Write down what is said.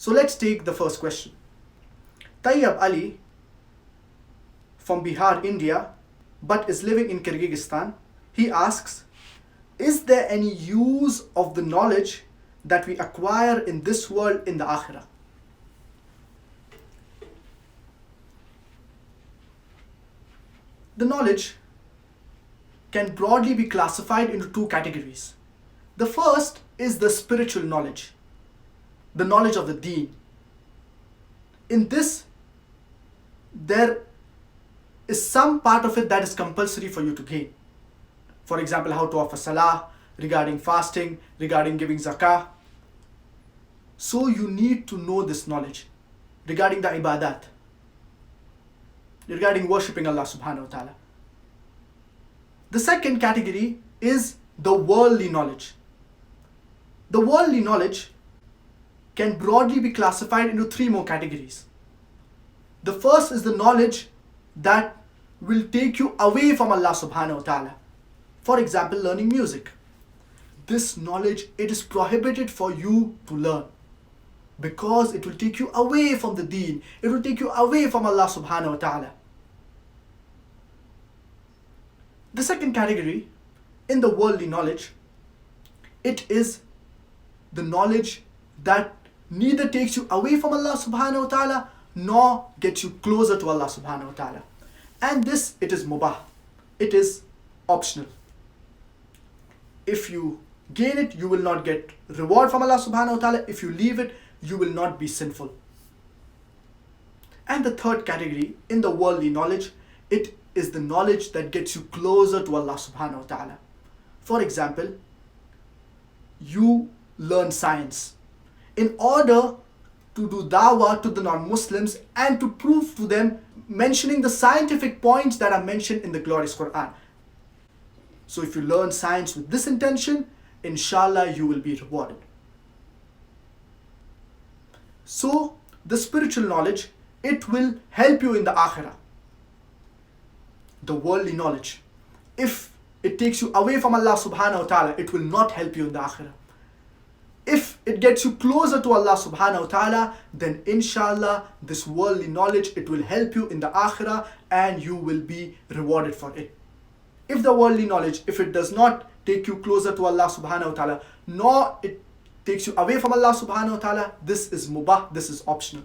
So let's take the first question. Tayyab Ali from Bihar, India, but is living in Kyrgyzstan. He asks, is there any use of the knowledge that we acquire in this world in the Akhirah? The knowledge can broadly be classified into two categories. The first is the spiritual knowledge, the knowledge of the deen. In this, there is some part of it that is compulsory for you to gain. For example, how to offer salah, regarding fasting, regarding giving zakah. So you need to know this knowledge regarding the ibadat, regarding worshipping Allah subhanahu wa ta'ala. The second category is the worldly knowledge. The worldly knowledge can broadly be classified into three more categories. The first is the knowledge that will take you away from Allah subhanahu wa ta'ala. For example, learning music. This knowledge, it is prohibited for you to learn because it will take you away from the deen. It will take you away from Allah subhanahu wa ta'ala. The second category in the worldly knowledge, it is the knowledge that neither takes you away from Allah subhanahu wa ta'ala nor gets you closer to Allah subhanahu wa ta'ala. And this, it is mubah. It is optional. If you gain it, you will not get reward from Allah subhanahu wa ta'ala. If you leave it, you will not be sinful. And the third category in the worldly knowledge, it is the knowledge that gets you closer to Allah subhanahu wa ta'ala. For example, you learn science in order to do dawah to the non-Muslims and to prove to them, mentioning the scientific points that are mentioned in the glorious Quran. So if you learn science with this intention, inshallah you will be rewarded. So the spiritual knowledge, it will help you in the Akhirah. The worldly knowledge, if it takes you away from Allah subhanahu wa ta'ala, it will not help you in the Akhirah. If it gets you closer to Allah subhanahu wa ta'ala, then inshallah this worldly knowledge, it will help you in the Akhirah and you will be rewarded for it. If the worldly knowledge, if it does not take you closer to Allah subhanahu wa ta'ala, nor it takes you away from Allah subhanahu wa ta'ala, this is mubah, this is optional.